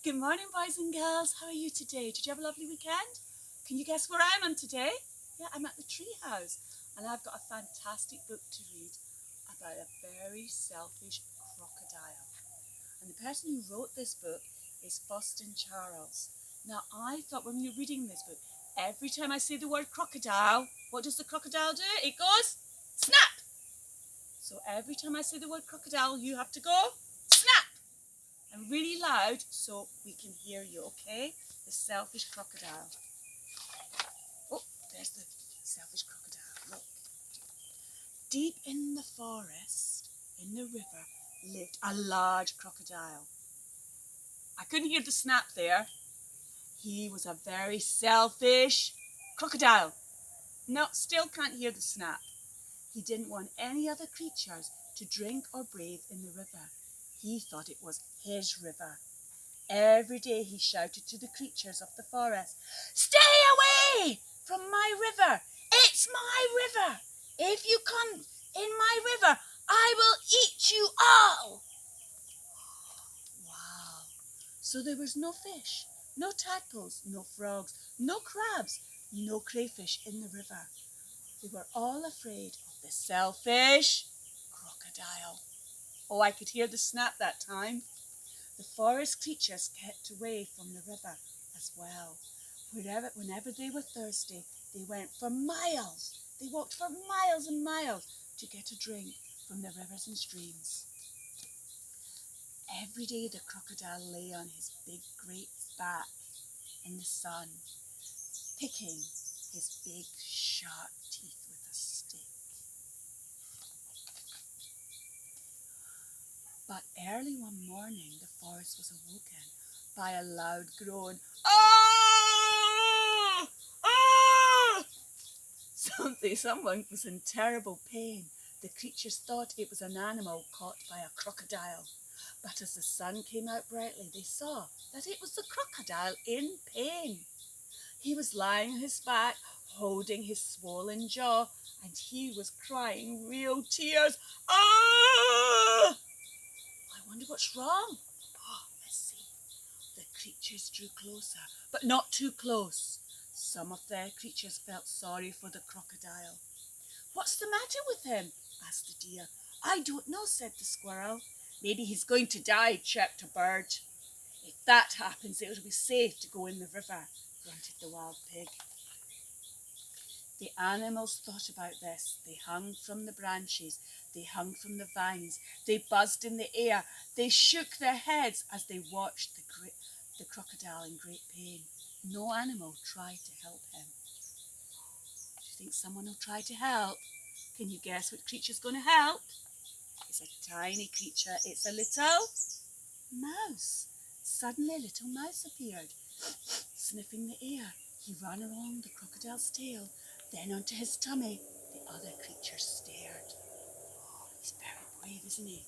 Good morning, boys and girls. How are you today? Did you have a lovely weekend? Can you guess where I am today? Yeah, I'm at the tree house, and I've got a fantastic book to read about a very selfish crocodile. And the person who wrote this book is Boston Charles. Now, I thought when you're reading this book, every time I say the word crocodile, what does the crocodile do? It goes snap. So every time I say the word crocodile, you have to go snap. And really loud so we can hear you, okay? The selfish crocodile. Oh, there's the selfish crocodile. Look. Deep in the forest, in the river, lived a large crocodile. I couldn't hear the snap there. He was a very selfish crocodile. No, still can't hear the snap. He didn't want any other creatures to drink or bathe in the river. He thought it was his river. Every day he shouted to the creatures of the forest, "Stay away from my river! It's my river! If you come in my river, I will eat you all!" Wow! So there was no fish, no tadpoles, no frogs, no crabs, no crayfish in the river. They were all afraid of the selfish crocodile. Oh, I could hear the snap that time. The forest creatures kept away from the river as well. Whenever they were thirsty, they went for miles. They walked for miles and miles to get a drink from the rivers and streams. Every day the crocodile lay on his big great back in the sun, picking his big sharp teeth with a stick. But early one morning the forest was awoken by a loud groan. Oh! Oh! Someone was in terrible pain. The creatures thought it was an animal caught by a crocodile. But as the sun came out brightly, they saw that it was the crocodile in pain. He was lying on his back, holding his swollen jaw, and he was crying real tears. Ah! I wonder what's wrong. Oh, let's see. The creatures drew closer, but not too close. Some of the creatures felt sorry for the crocodile. "What's the matter with him?" asked the deer. "I don't know," said the squirrel. "Maybe he's going to die," chirped a bird. "If that happens, it'll be safe to go in the river," grunted the wild pig. The animals thought about this. They hung from the branches. They hung from the vines. They buzzed in the air. They shook their heads as they watched the crocodile in great pain. No animal tried to help him. Do you think someone will try to help? Can you guess what creature's going to help? It's a tiny creature. It's a little mouse. Suddenly a little mouse appeared, sniffing the air. He ran along the crocodile's tail, then onto his tummy. The other creature stared. Oh, he's very brave, isn't he?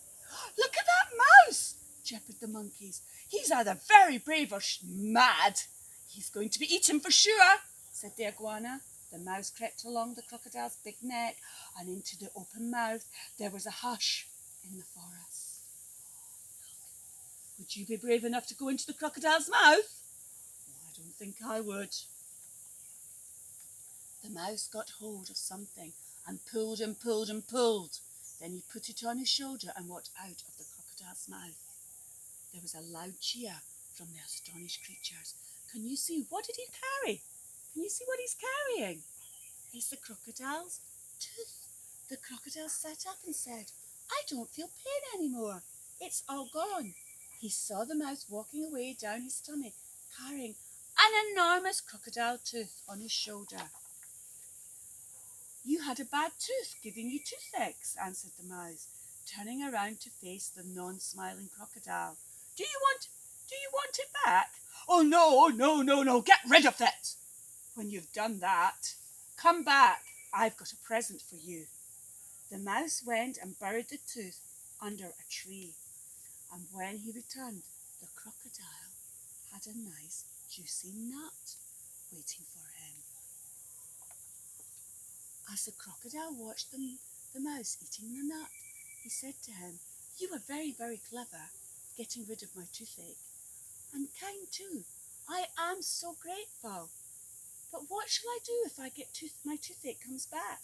"Look at that mouse!" chirped the monkeys. "He's either very brave or mad. He's going to be eaten for sure," said the iguana. The mouse crept along the crocodile's big neck and into the open mouth. There was a hush in the forest. Would you be brave enough to go into the crocodile's mouth? Oh, I don't think I would. The mouse got hold of something and pulled and pulled and pulled. Then he put it on his shoulder and walked out of the crocodile's mouth. There was a loud cheer from the astonished creatures. Can you see? What did he carry? Can you see what he's carrying? It's the crocodile's tooth. The crocodile sat up and said, "I don't feel pain anymore. It's all gone." He saw the mouse walking away down his tummy, carrying an enormous crocodile tooth on his shoulder. "You had a bad tooth, giving you toothaches," answered the mouse, turning around to face the non-smiling crocodile. Do you want it back?" "Oh, no, get rid of it. When you've done that, come back. I've got a present for you." The mouse went and buried the tooth under a tree. And when he returned, the crocodile had a nice, juicy nut waiting for him. As the crocodile watched the mouse eating the nut, he said to him, "You were very, very clever getting rid of my toothache. and kind too. I am so grateful. But what shall I do if I get my toothache comes back?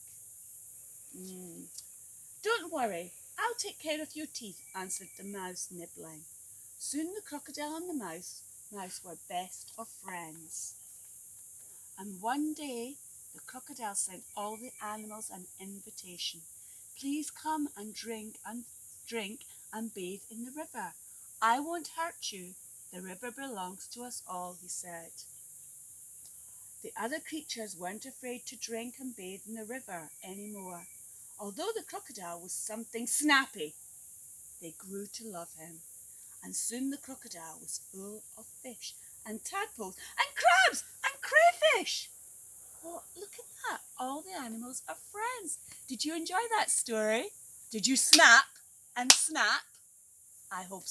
Don't worry, I'll take care of your teeth, answered the mouse, nibbling. Soon the crocodile and the mouse were best of friends. And one day the crocodile sent all the animals an invitation. Please come and drink and bathe in the river. I won't hurt you. The river belongs to us all, he said. The other creatures weren't afraid to drink and bathe in the river anymore. Although the crocodile was something snappy, they grew to love him. And soon the crocodile was full of fish and tadpoles and crabs and crayfish. Oh, look at that. All the animals are friends. Did you enjoy that story? Did you snap and snap? I hope so.